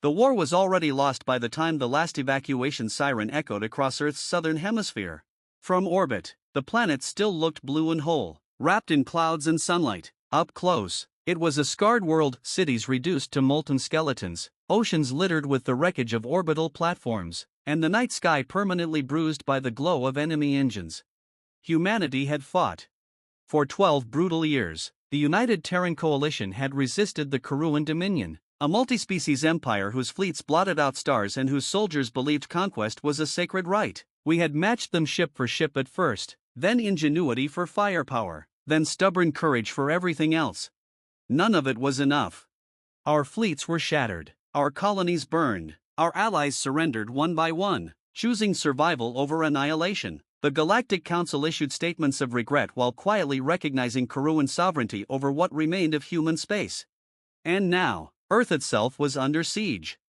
The war was already lost by the time the last evacuation siren echoed across Earth's southern hemisphere. From orbit, the planet still looked blue and whole, wrapped in clouds and sunlight. Up close, it was a scarred world, cities reduced to molten skeletons, oceans littered with the wreckage of orbital platforms, and the night sky permanently bruised by the glow of enemy engines. Humanity had fought. For 12 brutal years, the United Terran Coalition had resisted the Karuan Dominion, a multi-species empire whose fleets blotted out stars and whose soldiers believed conquest was a sacred right. We had matched them ship for ship at first, then ingenuity for firepower, then stubborn courage for everything else. None of it was enough. Our fleets were shattered, our colonies burned, our allies surrendered one by one, choosing survival over annihilation. The Galactic Council issued statements of regret while quietly recognizing Karuan sovereignty over what remained of human space. And now, Earth itself was under siege.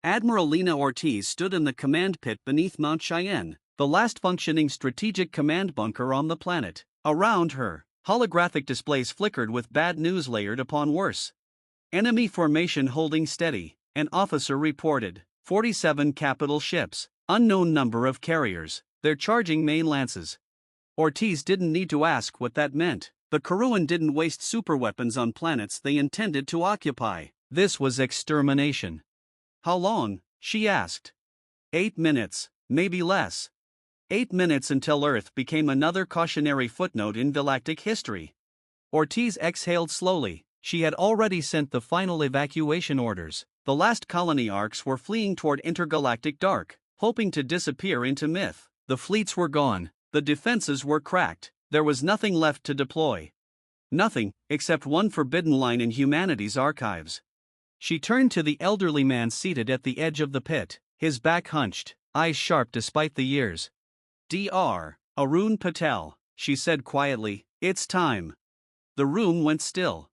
Admiral Lena Ortiz stood in the command pit beneath Mount Cheyenne, the last functioning strategic command bunker on the planet. Around her, holographic displays flickered with bad news layered upon worse. Enemy formation holding steady, an officer reported. 47 capital ships, unknown number of carriers, they're charging main lances. Ortiz didn't need to ask what that meant. The Karuan didn't waste superweapons on planets they intended to occupy. This was extermination. How long? She asked. 8 minutes, maybe less. 8 minutes until Earth became another cautionary footnote in galactic history. Ortiz exhaled slowly. She had already sent the final evacuation orders. The last colony arcs were fleeing toward intergalactic dark, hoping to disappear into myth. The fleets were gone, the defenses were cracked, there was nothing left to deploy. Nothing, except one forbidden line in humanity's archives. She turned to the elderly man seated at the edge of the pit, his back hunched, eyes sharp despite the years. Dr. Arun Patel, she said quietly, it's time. The room went still.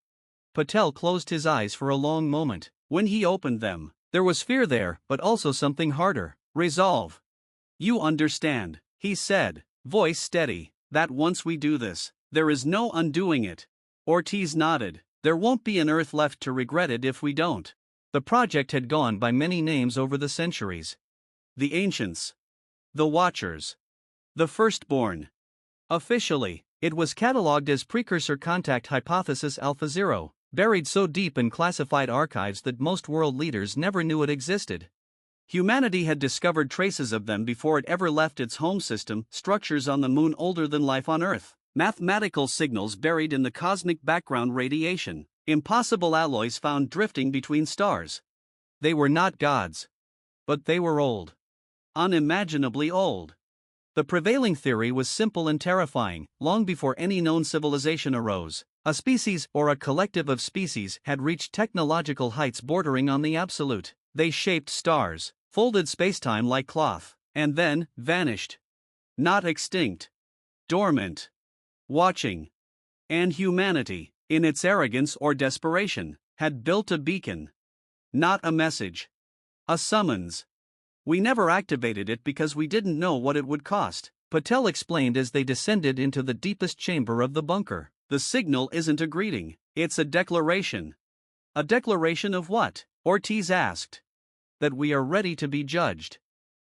Patel closed his eyes for a long moment. When he opened them, there was fear there, but also something harder, resolve. You understand, he said, voice steady, that once we do this, there is no undoing it. Ortiz nodded. There won't be an Earth left to regret it if we don't. The project had gone by many names over the centuries. The Ancients. The Watchers. The Firstborn. Officially, it was catalogued as Precursor Contact Hypothesis Alpha Zero, buried so deep in classified archives that most world leaders never knew it existed. Humanity had discovered traces of them before it ever left its home system, structures on the moon older than life on Earth, mathematical signals buried in the cosmic background radiation, impossible alloys found drifting between stars. They were not gods. But they were old. Unimaginably old. The prevailing theory was simple and terrifying. Long before any known civilization arose, a species or a collective of species had reached technological heights bordering on the absolute. They shaped stars, folded spacetime like cloth, and then vanished. Not extinct. Dormant. Watching. And humanity, in its arrogance or desperation, had built a beacon. Not a message. A summons. We never activated it because we didn't know what it would cost, Patel explained as they descended into the deepest chamber of the bunker. The signal isn't a greeting, it's a declaration. A declaration of what? Ortiz asked. That we are ready to be judged.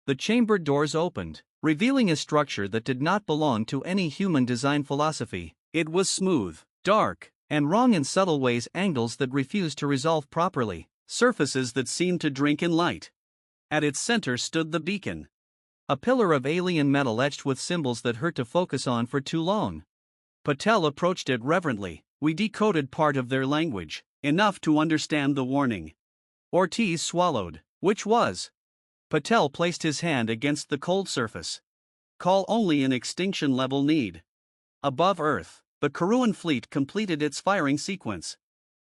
The chamber doors opened, revealing a structure that did not belong to any human design philosophy. It was smooth, dark, and wrong in subtle ways, angles that refused to resolve properly, surfaces that seemed to drink in light. At its center stood the beacon. A pillar of alien metal etched with symbols that hurt to focus on for too long. Patel approached it reverently. We decoded part of their language, enough to understand the warning. Ortiz swallowed. Which was? Patel placed his hand against the cold surface. Call only in extinction-level need. Above Earth, the Karuan fleet completed its firing sequence.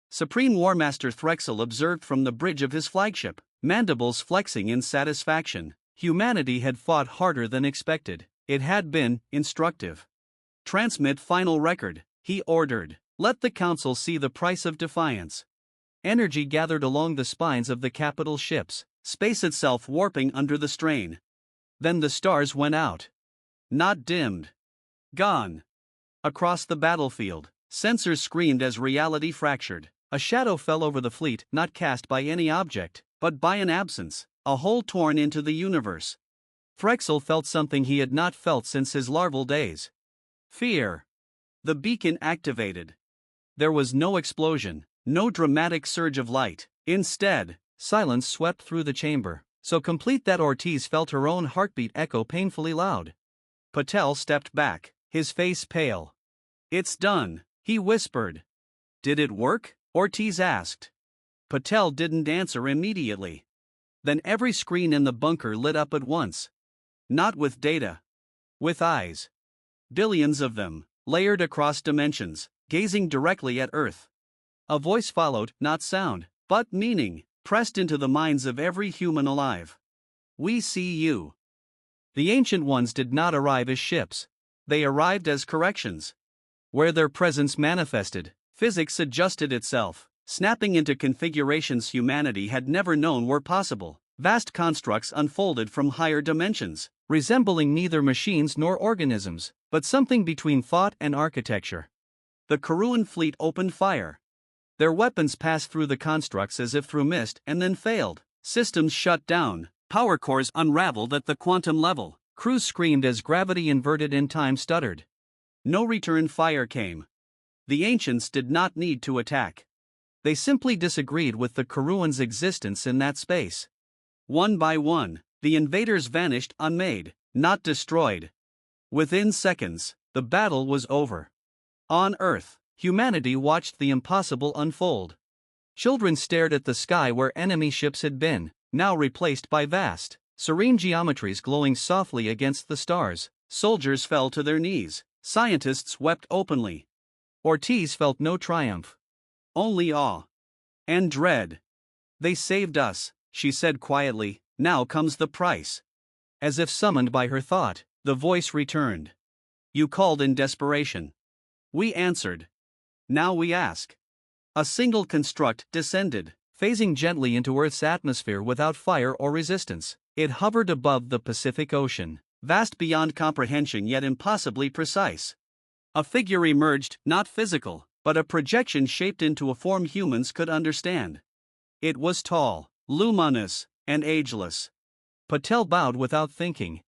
Supreme Warmaster Threxel observed from the bridge of his flagship, mandibles flexing in satisfaction. Humanity had fought harder than expected. It had been instructive. Transmit final record, he ordered. Let the Council see the price of defiance. Energy gathered along the spines of the capital ships, space itself warping under the strain. Then the stars went out. Not dimmed. Gone. Across the battlefield, sensors screamed as reality fractured. A shadow fell over the fleet, not cast by any object, but by an absence, a hole torn into the universe. Frexel felt something he had not felt since his larval days. Fear. The beacon activated. There was no explosion, no dramatic surge of light. Instead, silence swept through the chamber, so complete that Ortiz felt her own heartbeat echo painfully loud. Patel stepped back, his face pale. "It's done," he whispered. "Did it work?" Ortiz asked. Patel didn't answer immediately. Then every screen in the bunker lit up at once. Not with data. With eyes. Billions of them, layered across dimensions, gazing directly at Earth. A voice followed, not sound, but meaning, pressed into the minds of every human alive. "We see you." The Ancient Ones did not arrive as ships. They arrived as corrections. Where their presence manifested, physics adjusted itself, snapping into configurations humanity had never known were possible. Vast constructs unfolded from higher dimensions, resembling neither machines nor organisms, but something between thought and architecture. The Karuan fleet opened fire. Their weapons passed through the constructs as if through mist and then failed. Systems shut down, power cores unraveled at the quantum level. Crews screamed as gravity inverted and time stuttered. No return fire came. The Ancients did not need to attack. They simply disagreed with the Karuans' existence in that space. One by one, the invaders vanished unmade, not destroyed. Within seconds, the battle was over. On Earth, humanity watched the impossible unfold. Children stared at the sky where enemy ships had been, now replaced by vast, serene geometries glowing softly against the stars. Soldiers fell to their knees. Scientists wept openly. Ortiz felt no triumph. Only awe. And dread. "They saved us," she said quietly. "Now comes the price." As if summoned by her thought, the voice returned. "You called in desperation. We answered. Now we ask." A single construct descended, phasing gently into Earth's atmosphere without fire or resistance. It hovered above the Pacific Ocean, vast beyond comprehension yet impossibly precise. A figure emerged, not physical, but a projection shaped into a form humans could understand. It was tall, luminous, and ageless. Patel bowed without thinking.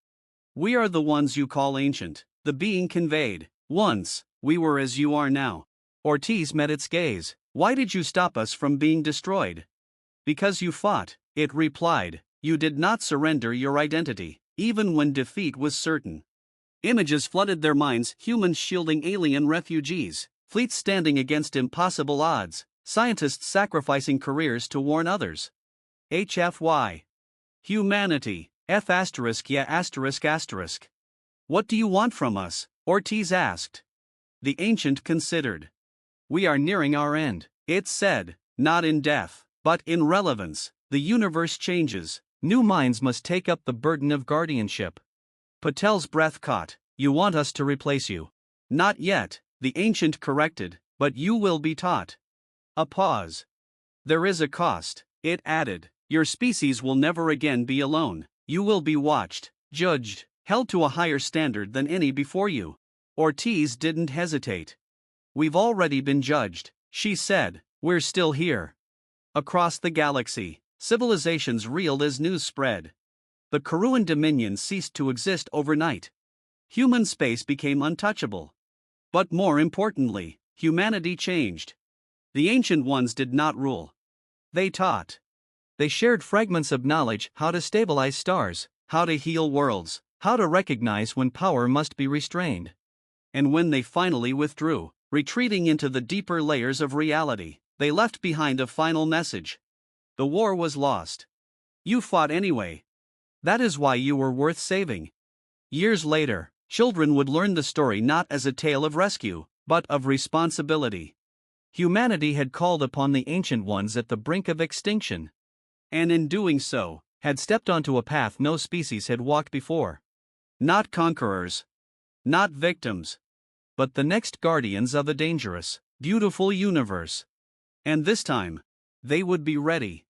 "We are the ones you call ancient," the being conveyed. "Once, we were as you are now." Ortiz met its gaze. "Why did you stop us from being destroyed?" "Because you fought," it replied. "You did not surrender your identity, even when defeat was certain." Images flooded their minds, humans shielding alien refugees, fleets standing against impossible odds, scientists sacrificing careers to warn others. HFY. Humanity. F***. "What do you want from us?" Ortiz asked. The Ancient considered. "We are nearing our end," it said, "not in death, but in relevance. The universe changes. New minds must take up the burden of guardianship." Patel's breath caught. "You want us to replace you?" "Not yet," the Ancient corrected, "but you will be taught." A pause. "There is a cost," it added. "Your species will never again be alone. You will be watched, judged, held to a higher standard than any before you." Ortiz didn't hesitate. "We've already been judged," she said. "We're still here." Across the galaxy, civilizations reeled as news spread. The Karuan dominion ceased to exist overnight. Human space became untouchable. But more importantly, humanity changed. The Ancient Ones did not rule. They taught. They shared fragments of knowledge: how to stabilize stars, how to heal worlds, how to recognize when power must be restrained. And when they finally withdrew, retreating into the deeper layers of reality, they left behind a final message. The war was lost. You fought anyway. That is why you were worth saving. Years later, children would learn the story not as a tale of rescue, but of responsibility. Humanity had called upon the Ancient Ones at the brink of extinction. And in doing so, had stepped onto a path no species had walked before. Not conquerors. Not victims. But the next guardians of a dangerous, beautiful universe. And this time, they would be ready.